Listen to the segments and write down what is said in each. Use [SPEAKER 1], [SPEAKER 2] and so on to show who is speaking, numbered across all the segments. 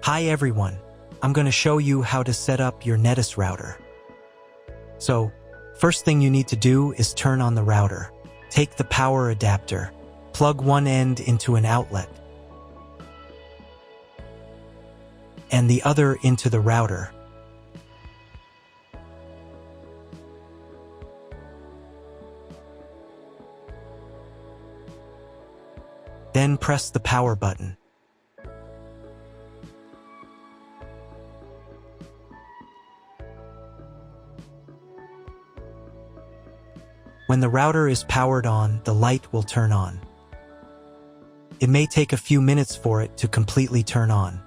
[SPEAKER 1] Hi everyone, I'm going to show you how to set up your Netis router. So, first thing you need to do is turn on the router. Take the power adapter, plug one end into an outlet, and the other into the router. Then press the power button. When the router is powered on, the light will turn on. It may take a few minutes for it to completely turn on.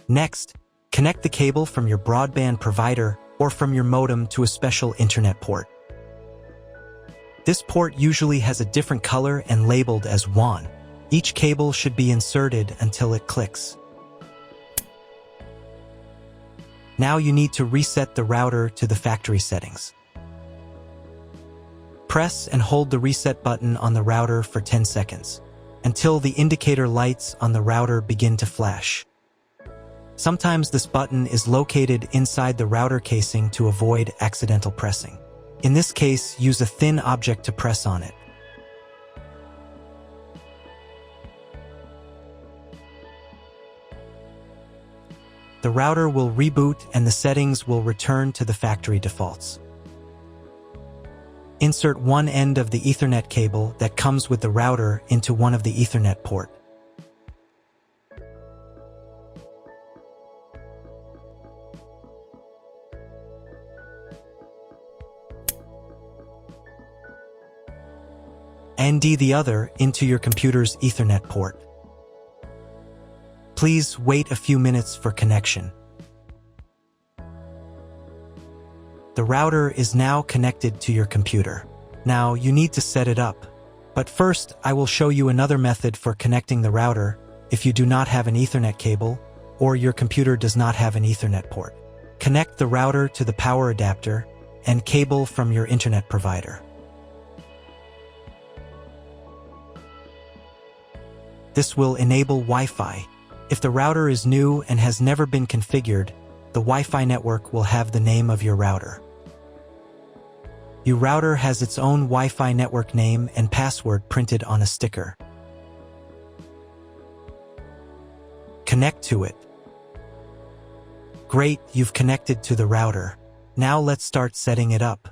[SPEAKER 1] Next, connect the cable from your broadband provider or from your modem to a special internet port. This port usually has a different color and labeled as WAN. Each cable should be inserted until it clicks. Now you need to reset the router to the factory settings. Press and hold the reset button on the router for 10 seconds, until the indicator lights on the router begin to flash. Sometimes this button is located inside the router casing to avoid accidental pressing. In this case, use a thin object to press on it. The router will reboot and the settings will return to the factory defaults. Insert one end of the Ethernet cable that comes with the router into one of the Ethernet port. And the other into your computer's Ethernet port. Please wait a few minutes for connection. The router is now connected to your computer. Now you need to set it up. But first, I will show you another method for connecting the router if you do not have an Ethernet cable or your computer does not have an Ethernet port. Connect the router to the power adapter and cable from your internet provider. This will enable Wi-Fi. If the router is new and has never been configured, the Wi-Fi network will have the name of your router. Your router has its own Wi-Fi network name and password printed on a sticker. Connect to it. Great, you've connected to the router. Now let's start setting it up.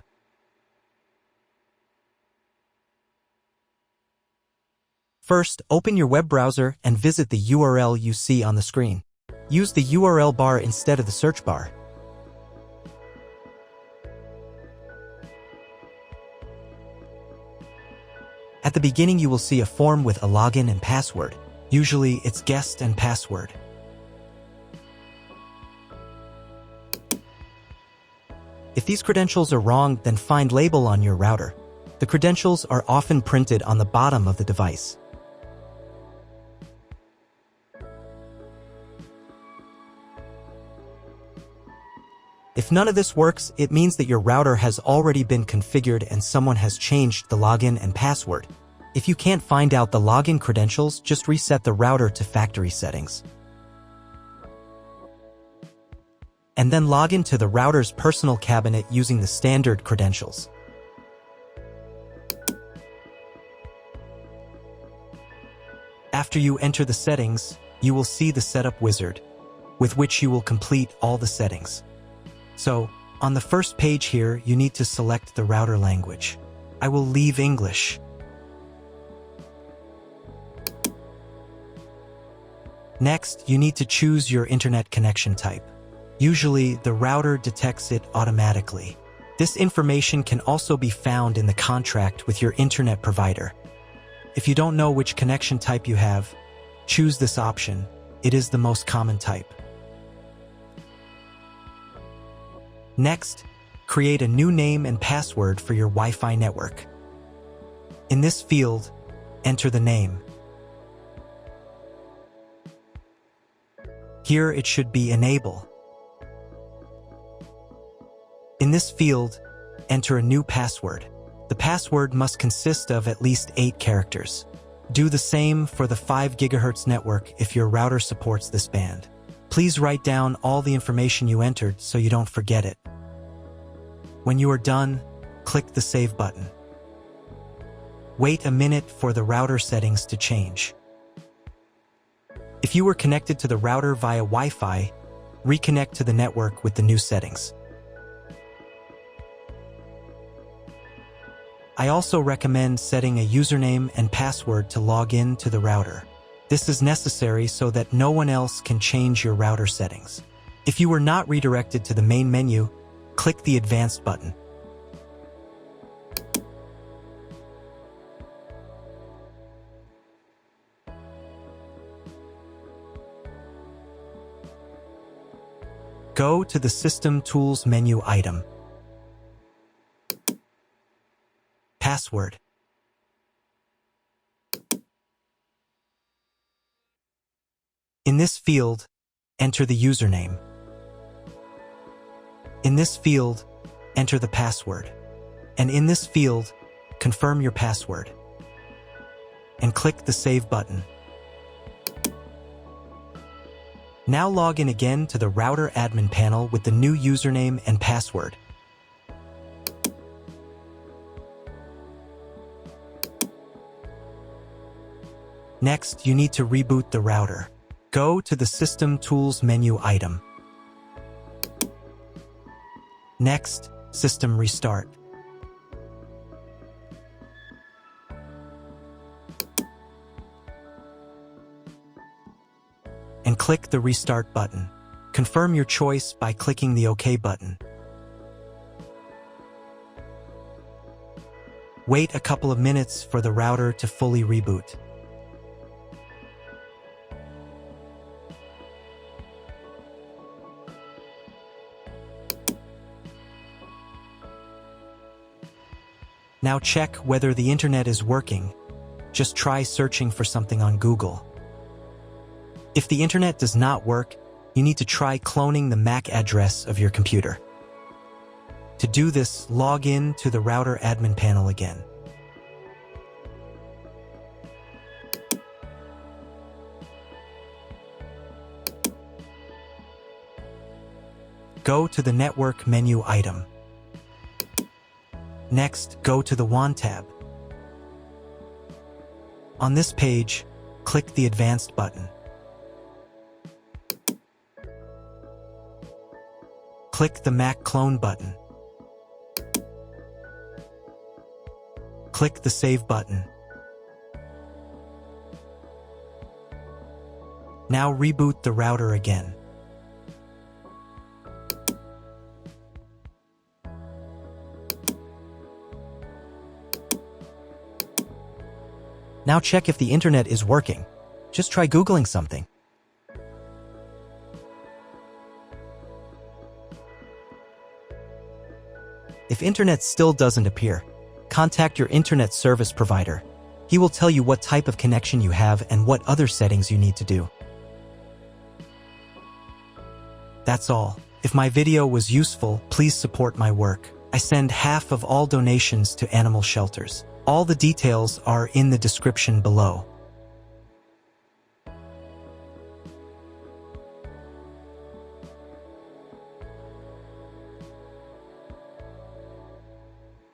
[SPEAKER 1] First, open your web browser and visit the URL you see on the screen. Use the URL bar instead of the search bar. At the beginning, you will see a form with a login and password. Usually, it's guest and password. If these credentials are wrong, then find label on your router. The credentials are often printed on the bottom of the device. If none of this works, it means that your router has already been configured and someone has changed the login and password. If you can't find out the login credentials, just reset the router to factory settings. And then log into the router's personal cabinet using the standard credentials. After you enter the settings, you will see the setup wizard, with which you will complete all the settings. So, on the first page here, you need to select the router language. I will leave English. Next, you need to choose your internet connection type. Usually, the router detects it automatically. This information can also be found in the contract with your internet provider. If you don't know which connection type you have, choose this option. It is the most common type. Next, create a new name and password for your Wi-Fi network. In this field, enter the name. Here it should be Enable. In this field, enter a new password. The password must consist of at least 8 characters. Do the same for the 5 GHz network if your router supports this band. Please write down all the information you entered so you don't forget it. When you are done, click the Save button. Wait a minute for the router settings to change. If you were connected to the router via Wi-Fi, reconnect to the network with the new settings. I also recommend setting a username and password to log in to the router. This is necessary so that no one else can change your router settings. If you were not redirected to the main menu, click the Advanced button. Go to the System Tools menu item. Password. In this field, enter the username. In this field, enter the password. And in this field, confirm your password. And click the Save button. Now log in again to the router admin panel with the new username and password. Next, you need to reboot the router. Go to the System Tools menu item. Next, System Restart. And click the Restart button. Confirm your choice by clicking the OK button. Wait a couple of minutes for the router to fully reboot. Now check whether the internet is working. Just try searching for something on Google. If the internet does not work, you need to try cloning the MAC address of your computer. To do this, log in to the router admin panel again. Go to the Network menu item. Next, go to the WAN tab. On this page, click the Advanced button. Click the MAC clone button. Click the Save button. Now reboot the router again. Now check if the internet is working. Just try Googling something. If internet still doesn't appear, contact your internet service provider. He will tell you what type of connection you have and what other settings you need to do. That's all. If my video was useful, please support my work. I send half of all donations to animal shelters. All the details are in the description below.